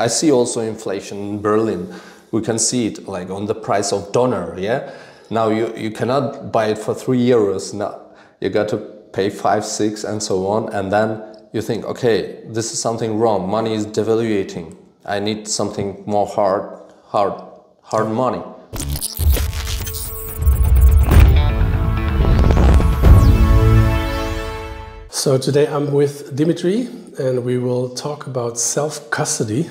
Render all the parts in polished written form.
I see also inflation in Berlin. We can see it like on the price of doner. Yeah, now you cannot buy it for €3. Now you got to pay 5, 6, and so on. And then you think, okay, this is something wrong. Money is devaluating. I need something more hard money. So today I'm with Dimitri and we will talk about self-custody.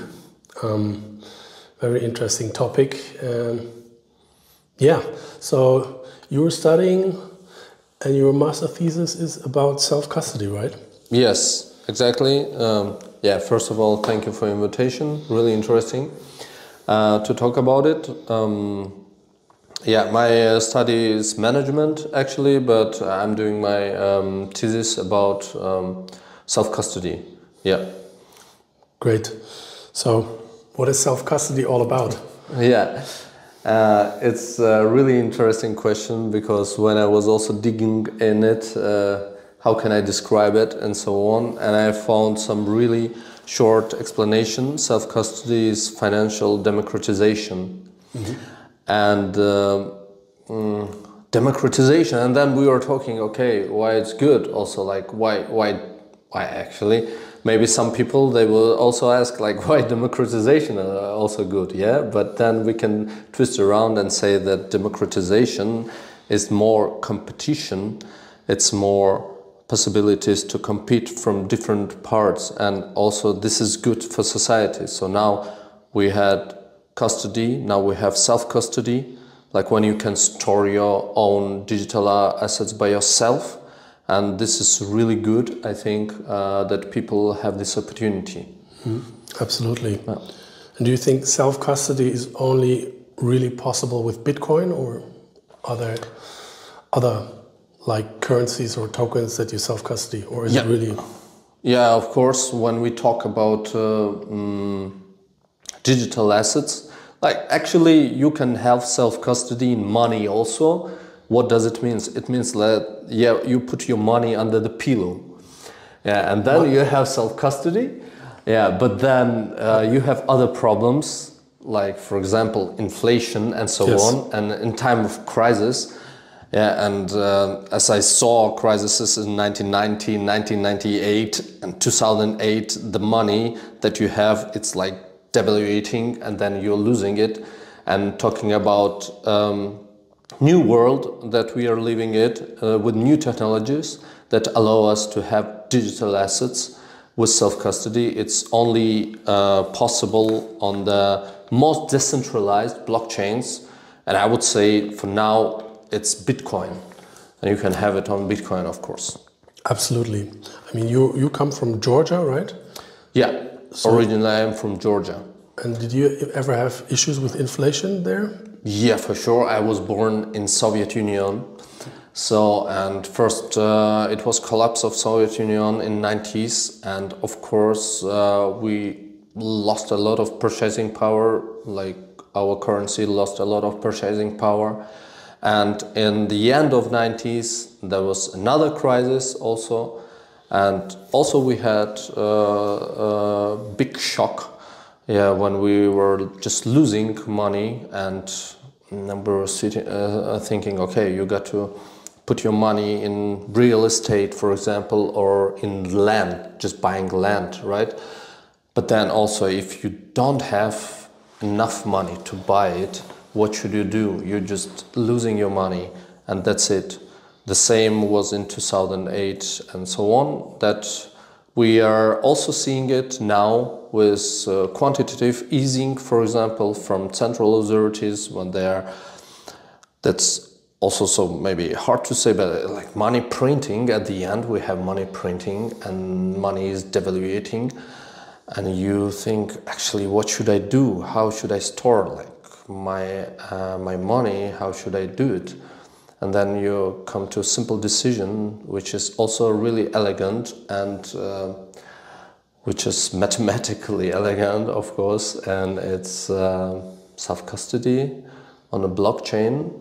Very interesting topic. So you were studying and your master thesis is about self-custody, right? Yes, exactly. First of all, thank you for the invitation. Really interesting to talk about it. My study is management actually, but I'm doing my thesis about self-custody. Yeah. Great. So what is self-custody all about? It's a really interesting question because when I was also digging in it, how can I describe it and so on, and I found some really short explanation. Self-custody is financial democratization. Mm-hmm. And democratization, and then we were talking, okay, why it's good also, like why actually, maybe some people, they will also ask like why democratization are also good, yeah, but then we can twist around and say that democratization is more competition, it's more possibilities to compete from different parts, and also this is good for society. So now we had custody, now we have self-custody, like when you can store your own digital assets by yourself, and this is really good. I think that people have this opportunity. Absolutely. Yeah. And do you think self-custody is only really possible with Bitcoin, or are there other like currencies or tokens that you self-custody, or is it really? Yeah, of course, when we talk about digital assets, like actually you can have self-custody in money also. What does it mean? It means that you put your money under the pillow, and then you have self-custody. But then you have other problems, like for example inflation and so on, and in time of crisis. As I saw crises in 1990, 1998 and 2008, the money that you have, it's like devaluating, and then you're losing it. And talking about new world that we are living it with new technologies that allow us to have digital assets with self-custody. It's only possible on the most decentralized blockchains, and I would say for now it's Bitcoin, and you can have it on Bitcoin, of course. Absolutely. I mean, you come from Georgia, right? Yeah. So, originally I am from Georgia. And did you ever have issues with inflation there? Yeah, for sure. I was born in Soviet Union. So, and first it was collapse of Soviet Union in 90s. And of course, we lost a lot of purchasing power, like our currency lost a lot of purchasing power. And in the end of 90s, there was another crisis also. And also we had a big shock, when we were just losing money, and we were thinking, okay, you got to put your money in real estate, for example, or in land, just buying land, right? But then also, if you don't have enough money to buy it, what should you do? You're just losing your money, and that's it. The same was in 2008 and so on, that we are also seeing it now with quantitative easing, for example, from central authorities when they are, that's also so maybe hard to say, but like money printing, at the end we have money printing and money is devaluating, and you think, actually, what should I do? How should I store like my money? How should I do it? And then you come to a simple decision, which is also really elegant and which is mathematically elegant, of course, and it's self-custody on a blockchain,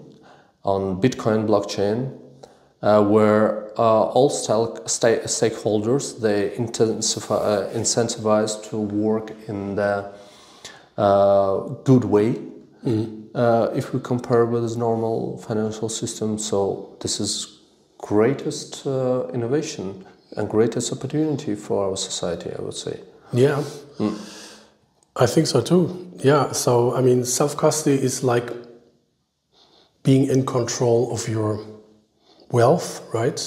on Bitcoin blockchain, where all stakeholders, they incentivize to work in the good way if we compare with this normal financial system. So this is greatest innovation and greatest opportunity for our society, I would say. Yeah, I think so too. Yeah, so I mean, self-custody is like being in control of your wealth, right?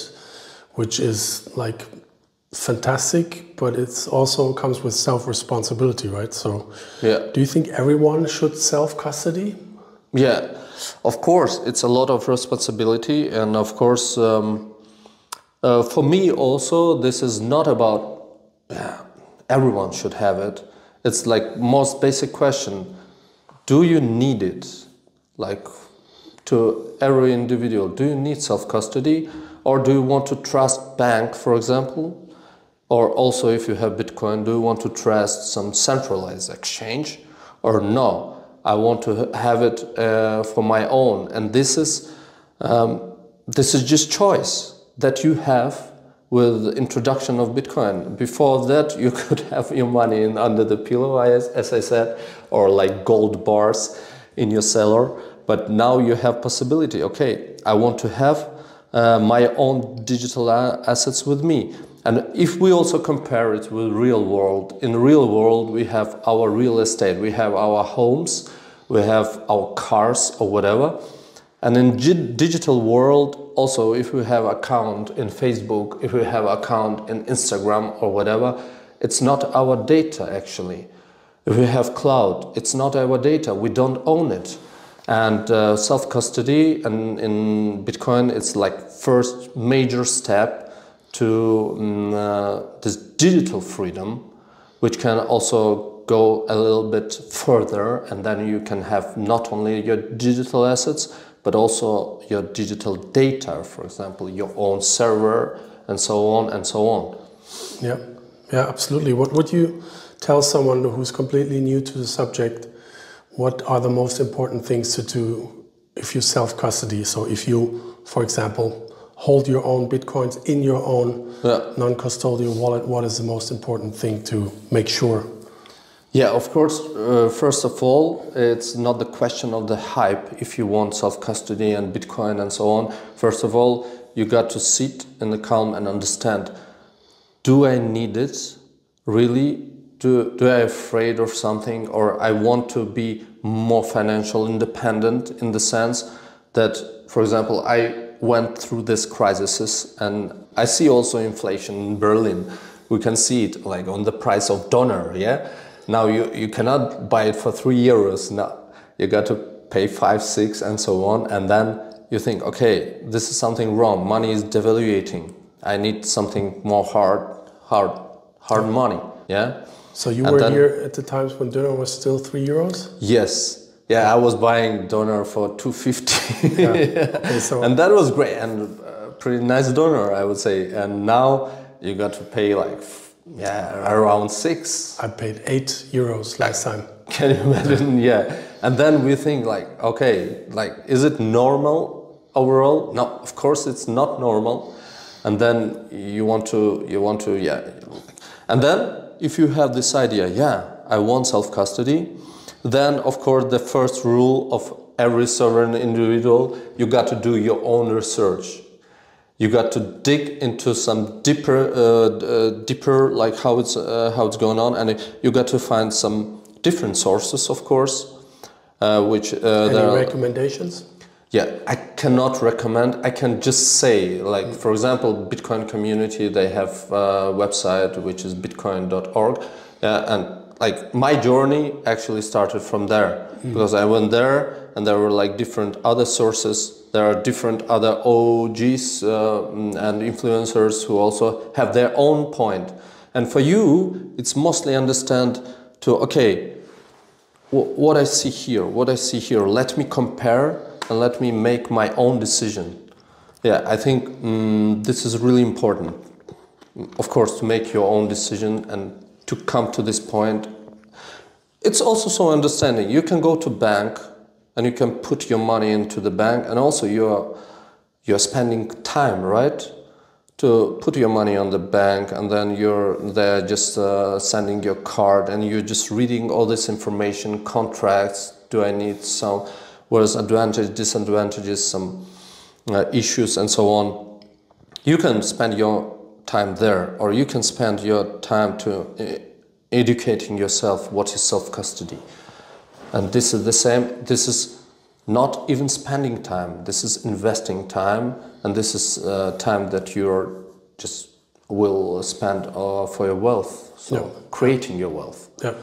Which is like fantastic, but it's also comes with self-responsibility, right? So Yeah. do you think everyone should self-custody? Yeah, of course, it's a lot of responsibility, and of course, for me also, this is not about everyone should have it. It's like most basic question: do you need it? Like to every individual, do you need self-custody, or do you want to trust bank, for example? Or also, if you have Bitcoin, do you want to trust some centralized exchange? Or no, I want to have it for my own. And this is just choice that you have with the introduction of Bitcoin. Before that, you could have your money under the pillow, as I said, or like gold bars in your cellar. But now you have possibility. Okay, I want to have my own digital assets with me. And if we also compare it with real world, in real world we have our real estate, we have our homes, we have our cars or whatever. And in digital world, also if we have account in Facebook, if we have account in Instagram or whatever, it's not our data actually. If we have cloud, it's not our data, we don't own it. And self-custody and in Bitcoin, it's like first major step to this digital freedom, which can also go a little bit further, and then you can have not only your digital assets, but also your digital data, for example, your own server, and so on and so on. Yeah, yeah, absolutely. What would you tell someone who's completely new to the subject? What are the most important things to do if you self-custody? So if you, for example, hold your own Bitcoins in your own non-custodial wallet, what is the most important thing to make sure? Yeah, of course, first of all, it's not the question of the hype if you want self-custody and Bitcoin and so on. First of all, you got to sit in the calm and understand, do I need it? Really? Do I afraid of something, or I want to be more financial independent in the sense that, for example, I went through this crisis and I see also inflation in Berlin. We can see it like on the price of doner, yeah? Now you cannot buy it for 3 euros. Now you got to pay 5, 6 and so on. And then you think, okay, this is something wrong. Money is devaluating. I need something more hard money, yeah? So you were here at the times when doner was still 3 euros? Yes. Yeah, I was buying doner for 2.50. Yeah. Okay, so and that was great and pretty nice doner, I would say. And now you got to pay like around 6. I paid 8 euros last time. Can you imagine? Yeah. And then we think like, okay, like, is it normal overall? No, of course it's not normal. And then you want to, yeah. And then if you have this idea, yeah, I want self-custody, then of course the first rule of every sovereign individual, you got to do your own research. You got to dig into some deeper, like how it's going on, and you got to find some different sources, of course. Which any recommendations? Yeah, I cannot recommend. I can just say, like for example, Bitcoin community. They have a website which is bitcoin.org, and like my journey actually started from there because I went there and there were like different other sources. There are different other OGs and influencers who also have their own point. And for you, it's mostly understand to, okay, what I see here, let me compare and let me make my own decision. Yeah, I think this is really important. Of course, to make your own decision and to come to this point. It's also so understanding. You can go to bank and you can put your money into the bank, and also you're spending time, right, to put your money on the bank, and then you're there just sending your card, and you're just reading all this information, contracts. Do I need some? Where's advantage, disadvantages, some issues, and so on. You can spend your time there, or you can spend your time to educating yourself what is self-custody. And this is the same. This is not even spending time. This is investing time, and this is time that you're just will spend for your wealth. So creating your wealth. Yeah,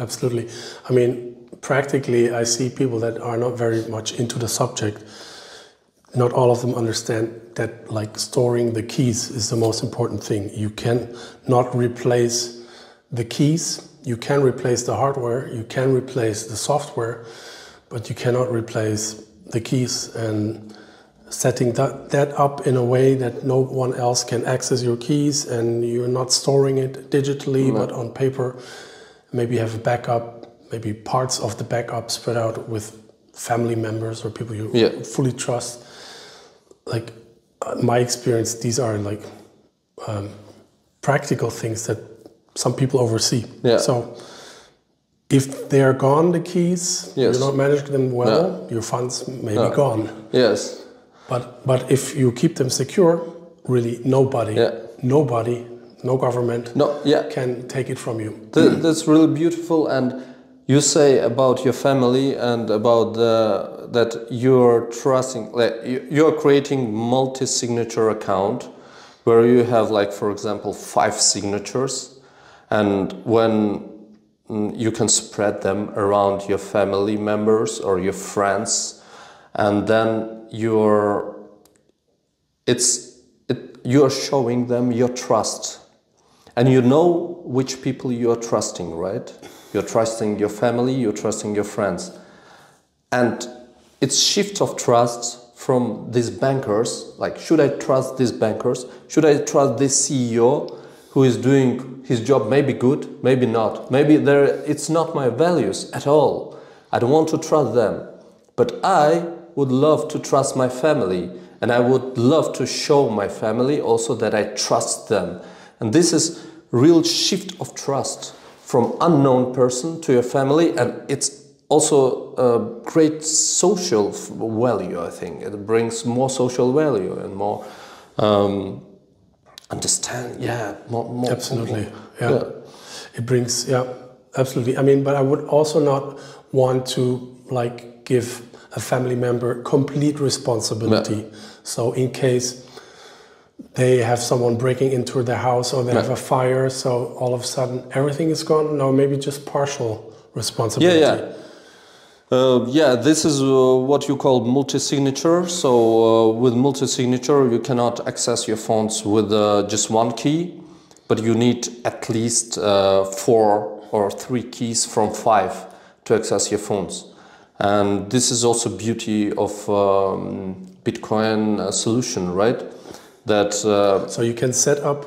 absolutely. I mean, practically, I see people that are not very much into the subject. Not all of them understand that, like, storing the keys is the most important thing. You can not replace the keys. You can replace the hardware. You can replace the software, but you cannot replace the keys. And setting that up in a way that no one else can access your keys, and you're not storing it digitally, but on paper. Maybe have a backup, maybe parts of the backup spread out with family members or people you fully trust. Like, my experience, these are like practical things that some people oversee. Yeah. So if they are gone, the keys, you don't manage them well, your funds may be gone. Yes. But if you keep them secure, really nobody, no government can take it from you. That's really beautiful. And you say about your family and about that you're trusting, like, you're creating multi-signature account where you have, like, for example, 5 signatures, and when you can spread them around your family members or your friends, and then you're showing them your trust, and you know which people you're trusting, right? You're trusting your family, you're trusting your friends. And it's shift of trust from these bankers, like, should I trust these bankers? Should I trust this CEO who is doing his job maybe good, maybe not? Maybe it's not my values at all. I don't want to trust them. But I would love to trust my family, and I would love to show my family also that I trust them. And this is real shift of trust from unknown person to your family, and it's also a great social value, I think. It brings more social value and more understand, more absolutely, It brings, absolutely. I mean, but I would also not want to, like, give a family member complete responsibility. So in case they have someone breaking into their house, or they have a fire, so all of a sudden everything is gone. No, maybe just partial responsibility. This is what you call multi-signature. So with multi-signature, you cannot access your phones with just one key, but you need at least 4 or 3 keys from 5 to access your phones. And this is also beauty of Bitcoin solution, right? That so you can set up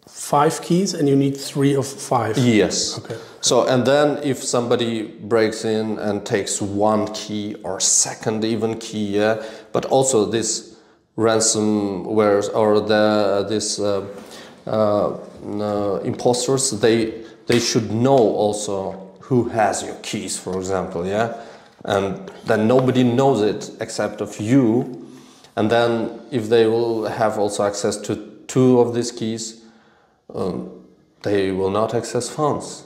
5 keys and you need 3 of 5. Yes. Okay. So, and then if somebody breaks in and takes 1 key or second even key, but also this ransomware or this imposters, they should know also who has your keys, for example, and then nobody knows it except of you. And then if they will have also access to 2 of these keys, they will not access funds.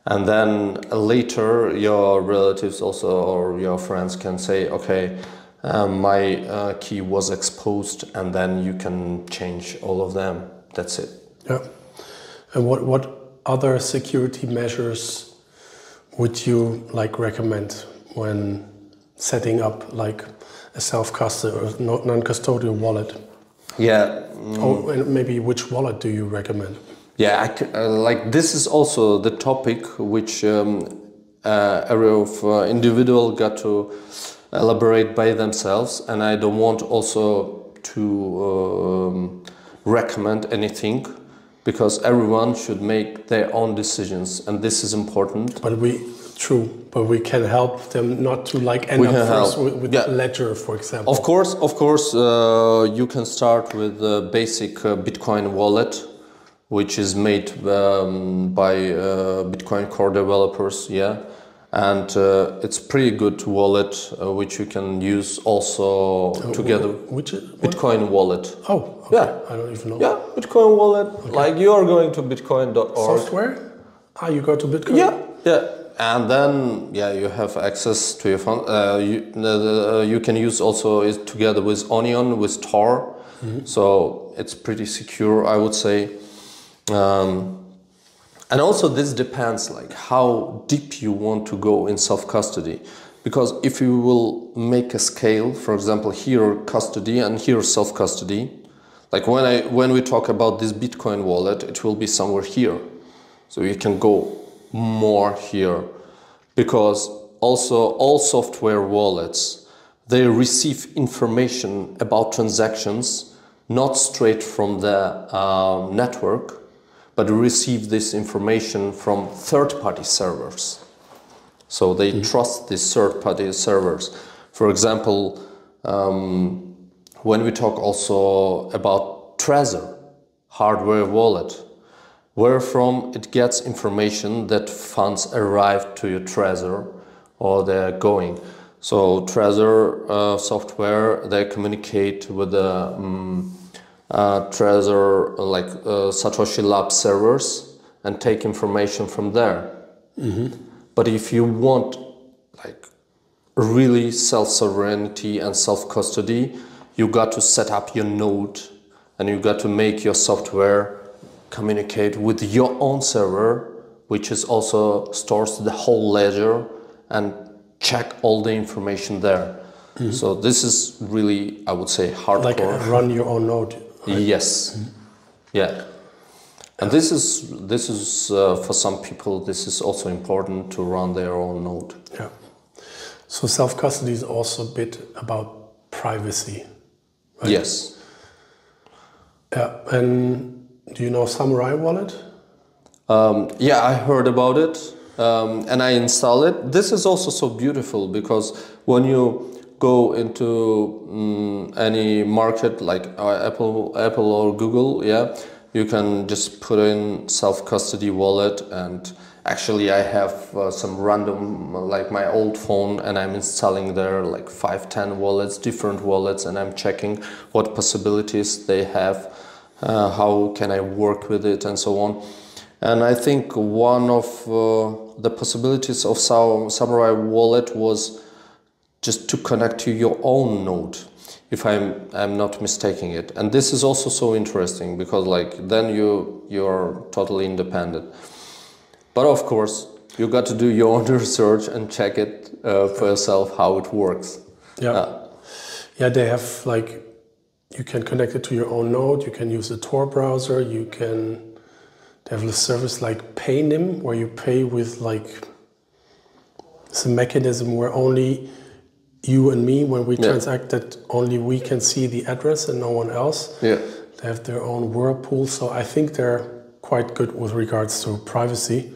And then later your relatives also or your friends can say, okay, my key was exposed, and then you can change all of them. That's it. Yeah. And what other security measures would you, like, recommend when setting up, like, a self-custody or non-custodial wallet? And maybe which wallet do you recommend? Like, this is also the topic which area of individual got to elaborate by themselves, and I don't want also to recommend anything, because everyone should make their own decisions, and this is important. But true, but we can help them not to like end We up can first help. with Yeah. Ledger, for example. Of course, you can start with the basic Bitcoin wallet, which is made by Bitcoin core developers, yeah, and it's pretty good wallet which you can use also together. Which Bitcoin wallet. Oh, okay. Yeah. I don't even know. Yeah, Bitcoin wallet. Like you are going to bitcoin.org. Software? You go to Bitcoin? Yeah. And then, you have access to your fund. You can use also it together with Onion, with Tor. So it's pretty secure, I would say. And also this depends like how deep you want to go in self-custody. Because if you will make a scale, for example, here custody and here self-custody, like when we talk about this Bitcoin wallet, it will be somewhere here. So you can go more here, because also all software wallets, they receive information about transactions not straight from the network, but receive this information from third-party servers. So they trust these third-party servers. For example, when we talk also about Trezor, hardware wallet, where from it gets information that funds arrive to your Trezor or they're going. So Trezor software, they communicate with the Trezor like Satoshi Lab servers and take information from there. But if you want like really self-sovereignty and self-custody, you got to set up your node and you got to make your software communicate with your own server, which is also stores the whole ledger and check all the information there. So this is really, I would say, hardcore. Like run your own node. Right? Yes. Yeah. And this is for some people, this is also important to run their own node. Yeah. So self-custody is also a bit about privacy. Right? Yes. Yeah. And do you know Samurai Wallet? Yeah, I heard about it and I installed it. This is also so beautiful because when you go into any market like Apple or Google, you can just put in self-custody wallet, and actually I have some random, like my old phone, and I'm installing there like 5-10 wallets, different wallets, and I'm checking what possibilities they have, how can I work with it, and so on. And I think one of the possibilities of Samurai Wallet was just to connect to your own node, if I'm not mistaking it. And this is also so interesting because like then you're totally independent. But of course, you got to do your own research and check it for yourself how it works. Yeah, they have like, you can connect it to your own node, you can use the Tor browser, they have a service like Paynim, where you pay with like, it's a mechanism where only you and me, when we transact, that only we can see the address and no one else. Yeah. They have their own whirlpool, so I think they're quite good with regards to privacy.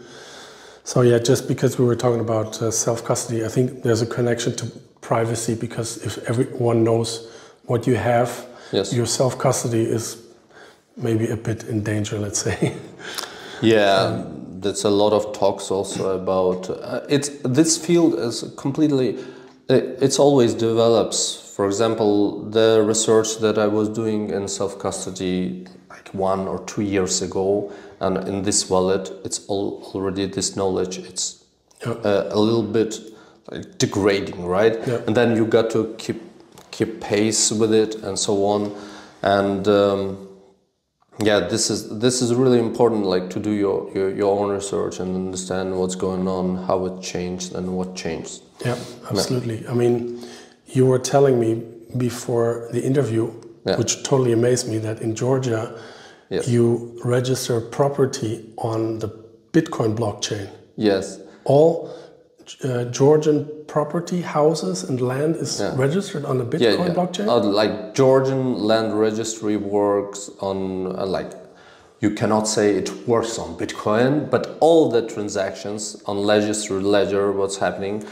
So yeah, just because we were talking about self-custody, I think there's a connection to privacy, because if everyone knows what you have, your self-custody is maybe a bit in danger, let's say. Yeah, that's a lot of talks also about this field is completely, it's always develops. For example, the research that I was doing in self-custody like 1 or 2 years ago, and in this wallet, it's already this knowledge, it's a little bit like degrading, right? Yeah. And then you got to keep pace with it and so on. And yeah, this is really important, like to do your own research and understand what's going on, how it changed and what changed. Yeah, absolutely. I mean, you were telling me before the interview, which totally amazed me, that in Georgia, you register property on the Bitcoin blockchain. Yes. All Georgian property, houses and land is registered on the Bitcoin blockchain? Like Georgian land registry works on like you cannot say it works on Bitcoin, but all the transactions on ledger through ledger, what's happening,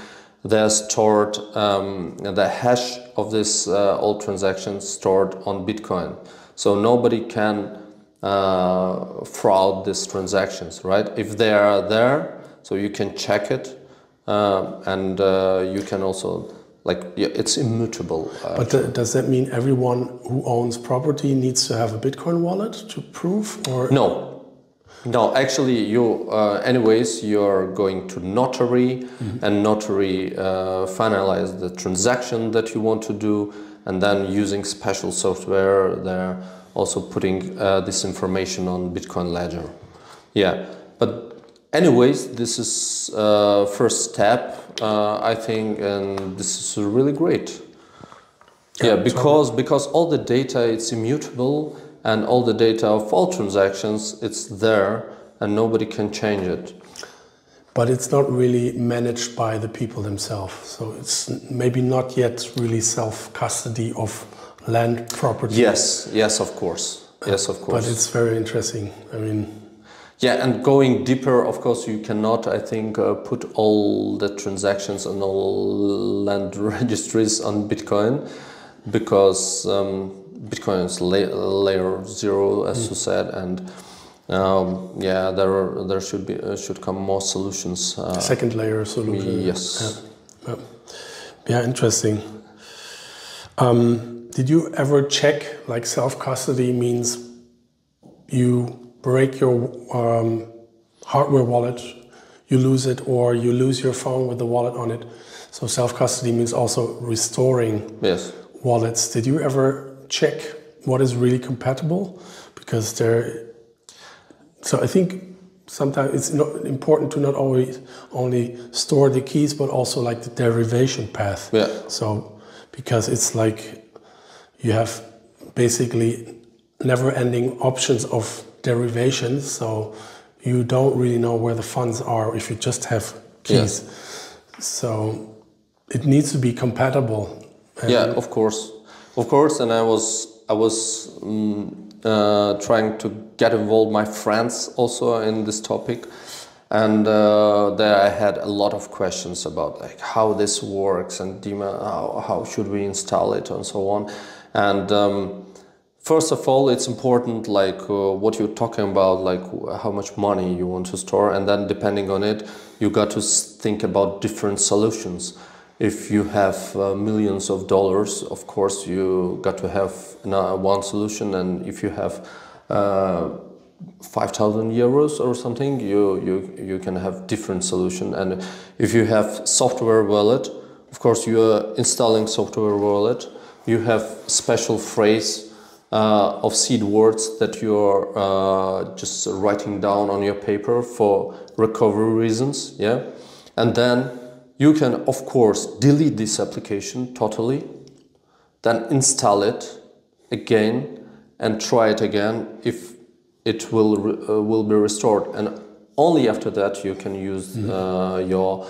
they're stored, the hash of this all transactions stored on Bitcoin. So nobody can fraud these transactions, right? If they are there, so you can check it, and you can also, like, yeah, it's immutable. But does that mean everyone who owns property needs to have a Bitcoin wallet to prove, or? No, actually, you anyways you're going to notary, and notary finalize the transaction that you want to do, and then using special software, they're also putting this information on Bitcoin Ledger. Yeah, but anyways, this is first step, I think, and this is really great. Yeah, because all the data, it's immutable, and all the data of all transactions, it's there, and nobody can change it. But it's not really managed by the people themselves, so it's maybe not yet really self-custody of land property. Yes, of course. Yes, of course. But it's very interesting. I mean, yeah, and going deeper, of course, you cannot, I think, put all the transactions and all land registries on Bitcoin, because Bitcoin is layer 0, as you said, and yeah, there should come more solutions. Second layer solution. Yes. Yeah, interesting. Did you ever check, like, self-custody means you break your hardware wallet, you lose it, or you lose your phone with the wallet on it. So self-custody means also restoring wallets. Did you ever check what is really compatible? Because so I think sometimes it's important to not always only store the keys, but also like the derivation path. Yeah. So because it's like you have basically never-ending options of derivations, so you don't really know where the funds are if you just have keys. Yes. So it needs to be compatible. Yeah, of course, and I was trying to get involved my friends also in this topic, and there I had a lot of questions about, like, how this works, and how should we install it, and so on. And first of all, it's important, like, what you're talking about, like how much money you want to store, and then depending on it, you got to think about different solutions. If you have millions of dollars, of course you got to have one solution, and if you have 5,000 euros or something, you can have different solution. And if you have software wallet, of course you are installing software wallet. You have special phrase of seed words that you're just writing down on your paper for recovery reasons, yeah. And then you can, of course, delete this application totally, then install it again and try it again if it will be restored. And only after that you can use your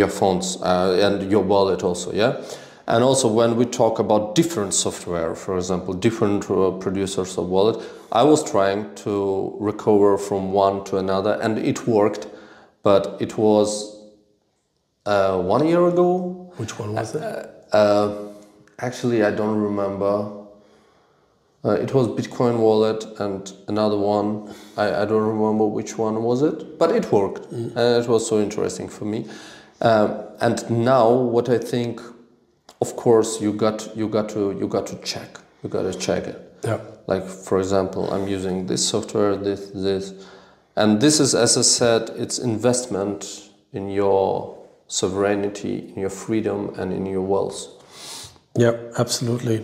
phones and your wallet also, yeah. And also when we talk about different software, for example, different producers of wallet, I was trying to recover from one to another, and it worked. But it was 1 year ago. Which one was it? Actually, I don't remember. It was Bitcoin wallet and another one. I don't remember which one was it, but it worked. And it was so interesting for me. And now, what I think, of course, you got to check. You got to check it. Yeah. Like, for example, I'm using this software, this. And this is, as I said, it's investment in your sovereignty, in your freedom, and in your wealth. Yeah, absolutely.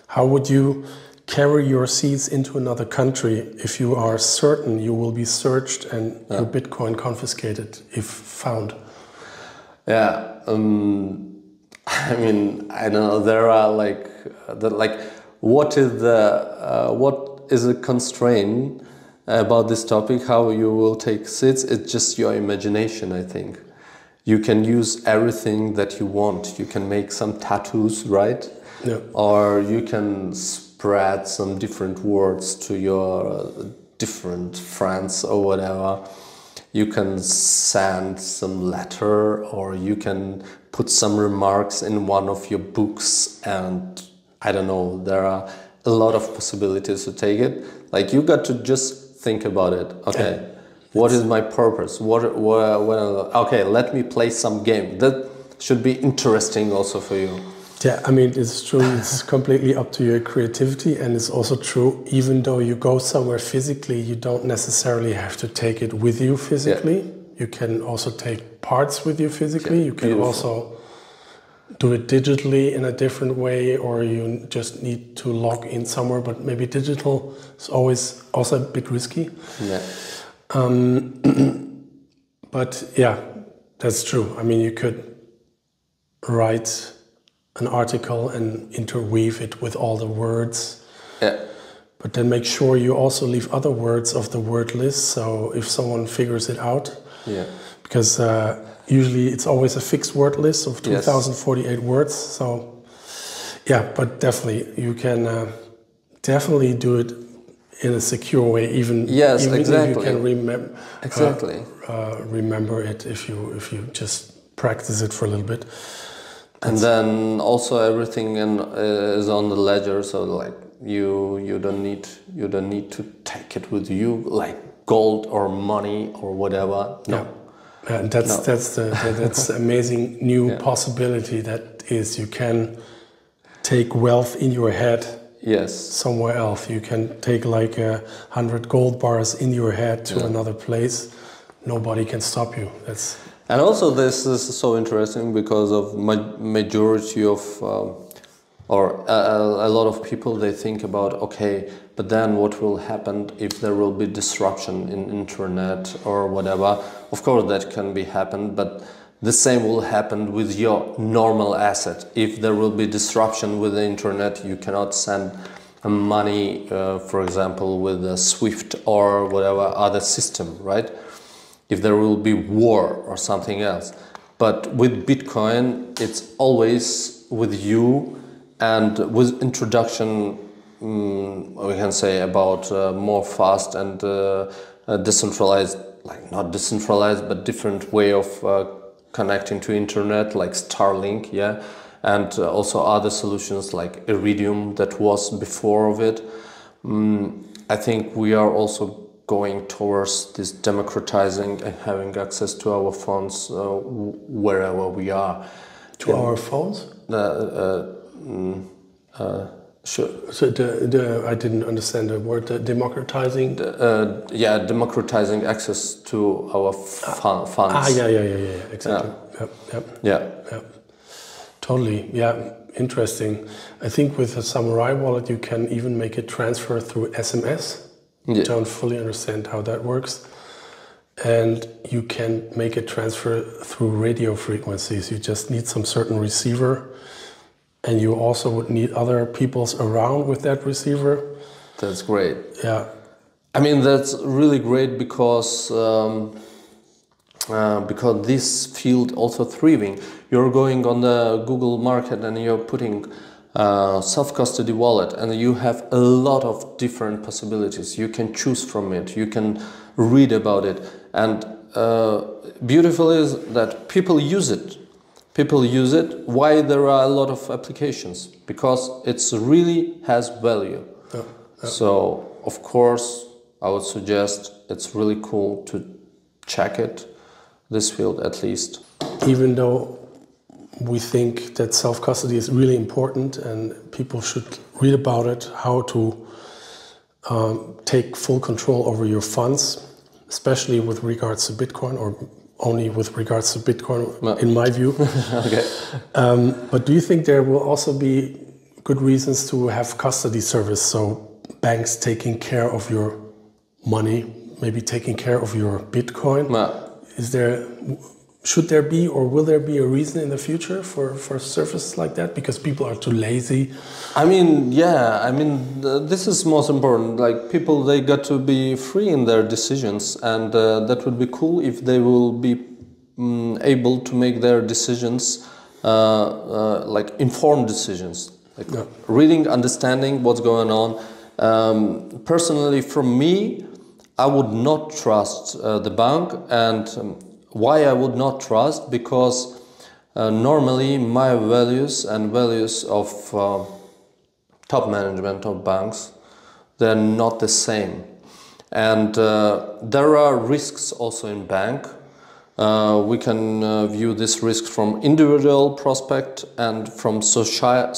How would you carry your seeds into another country if you are certain you will be searched and your Bitcoin confiscated if found? Yeah, I mean, I don't know. There are what is a constraint about this topic, how you will take seeds? It's just your imagination, I think. You can use everything that you want. You can make some tattoos, right? Yeah. Or you can spread some different words to your different friends or whatever. You can send some letter, or you can put some remarks in one of your books, and I don't know, there are a lot of possibilities to take it. Like, you got to just think about it. Okay, what is my purpose? Okay, let me play some game. That should be interesting also for you. Yeah, I mean, it's true. It's completely up to your creativity, and it's also true, even though you go somewhere physically, you don't necessarily have to take it with you physically. Yeah. You can also take parts with you physically. Yeah, you can beautiful. Also do it digitally in a different way, or you just need to log in somewhere, but maybe digital is always also a bit risky. Yeah. But yeah, that's true. I mean, you could write an article and interweave it with all the words. Yeah. But then make sure you also leave other words of the word list, so if someone figures it out. Yeah. Because usually it's always a fixed word list of 2048 words. So yeah, but definitely you can definitely do it in a secure way, even exactly. if you can remember it if you just practice it for a little bit. And then also everything is on the ledger, so like you don't need to take it with you, like gold or money or whatever. No. Yeah. And that's the amazing new possibility that is, you can take wealth in your head. Yes. Somewhere else. You can take like 100 gold bars in your head to another place. Nobody can stop you. And also this is so interesting because of majority of or a lot of people, they think about, okay, but then what will happen if there will be disruption in internet or whatever. Of course that can be happen, but the same will happen with your normal asset. If there will be disruption with the internet, you cannot send money, for example, with a SWIFT or whatever other system, right? If there will be war or something else. But with Bitcoin, it's always with you, and with introduction, we can say about more fast and decentralized, like not decentralized, but different way of connecting to internet, like Starlink, yeah, and also other solutions like Iridium that was before of it. I think we are also going towards this democratizing and having access to our phones wherever we are. To our phones? Sure. So I didn't understand the word, democratizing? Democratizing access to our funds. Yeah, exactly. Yeah. Totally, yeah, interesting. I think with a Samurai wallet you can even make a transfer through SMS. Yeah. Don't fully understand how that works. And you can make a transfer through radio frequencies. You just need some certain receiver, and you also would need other people's around with that receiver. That's great. Yeah. I mean, that's really great because this field also thriving. You're going on the Google market and you're putting self-custody wallet, and you have a lot of different possibilities. You can choose from it, you can read about it, and beautiful is that people use it. People use it. Why there are a lot of applications? Because it's really has value. So of course I would suggest it's really cool to check it, this field at least. Even though we think that self-custody is really important and people should read about it, how to take full control over your funds, especially with regards to Bitcoin, or only with regards to Bitcoin, in my view. Okay. But do you think there will also be good reasons to have custody service, so banks taking care of your money, maybe taking care of your Bitcoin? Should there be, or will there be a reason in the future for services like that? Because people are too lazy. I mean, this is most important. Like, people, they got to be free in their decisions, and that would be cool if they will be able to make their decisions like informed decisions. Like reading, understanding what's going on. Personally, from me, I would not trust the bank, and why I would not trust? Because normally my values and values of top management of banks, they're not the same. And there are risks also in bank. We can view this risk from individual prospect and from social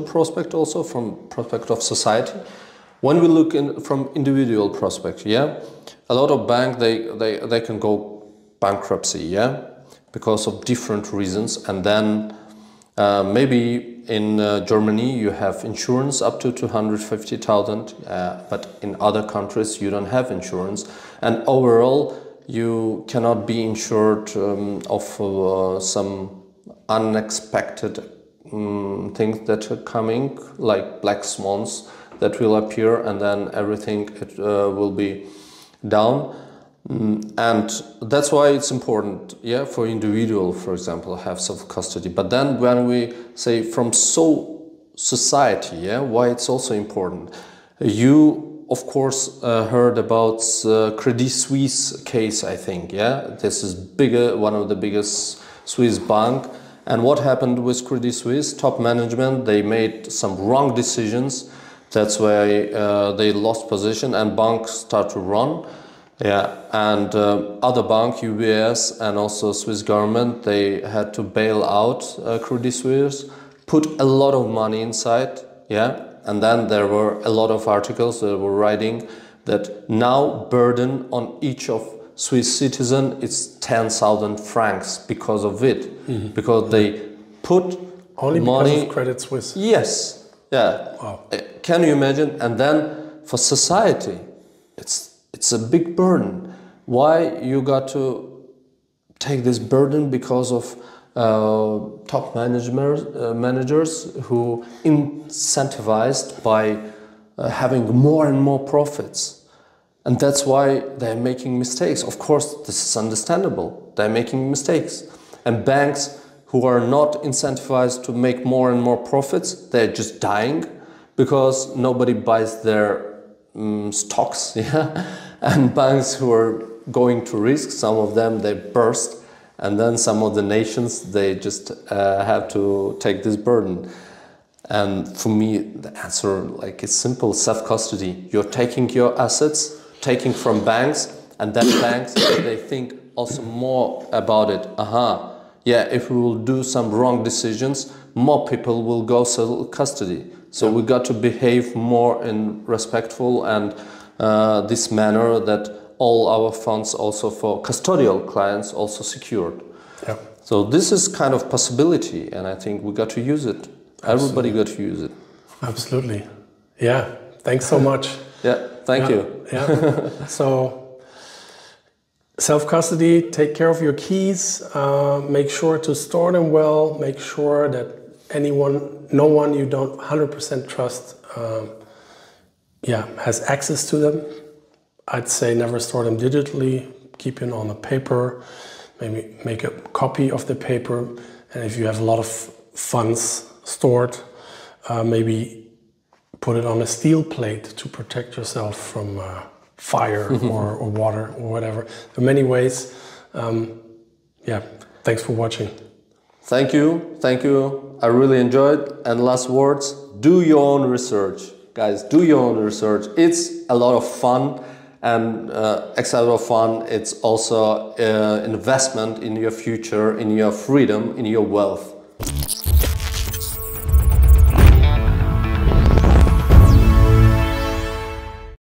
prospect, also from prospect of society. When we look in from individual prospect, yeah, a lot of bank they can go bankruptcy, yeah, because of different reasons. And then maybe in Germany you have insurance up to 250,000, but in other countries you don't have insurance, and overall you cannot be insured of some unexpected things that are coming, like black swans that will appear, and then everything will be down. And that's why it's important, yeah, for individual, for example, have self-custody. But then when we say from society, yeah, why it's also important. You, of course, heard about Credit Suisse case, I think, yeah? This is one of the biggest Swiss bank. And what happened with Credit Suisse? Top management, they made some wrong decisions. That's why they lost position and banks start to run. Yeah, and other bank, UBS and also Swiss government, they had to bail out Credit Suisse, put a lot of money inside, yeah, and then there were a lot of articles that were writing that now burden on each of Swiss citizen is 10,000 francs because of it, because they put only money. Because of Credit Suisse. Yes, yeah. Wow. Can you imagine? And then for society, it's a big burden. Why you got to take this burden? Because of top managers who incentivized by having more and more profits. And that's why they're making mistakes. Of course, this is understandable. They're making mistakes. And banks who are not incentivized to make more and more profits, they're just dying because nobody buys their stocks, yeah. And banks who are going to risk, some of them they burst, and then some of the nations they just have to take this burden. And for me, the answer like it's simple: self-custody. You're taking your assets, taking from banks, and then banks they think also more about it. Yeah, if we will do some wrong decisions, more people will go self-custody. So we got to behave more in respectful and this manner that all our funds also for custodial clients also secured. Yeah. So this is kind of possibility, and I think we got to use it. Everybody got to use it. Absolutely. Yeah. Thanks so much. Yeah. Thank you. Yeah. So self-custody, take care of your keys, make sure to store them well, make sure that no one you don't 100% trust has access to them. I'd say never store them digitally, keep it on a paper, maybe make a copy of the paper, and if you have a lot of funds stored, maybe put it on a steel plate to protect yourself from fire or water or whatever. There are many ways. Thanks for watching. Thank you. I really enjoyed. And last words, do your own research. Guys, do your own research. It's a lot of fun, and except of fun, it's also investment in your future, in your freedom, in your wealth.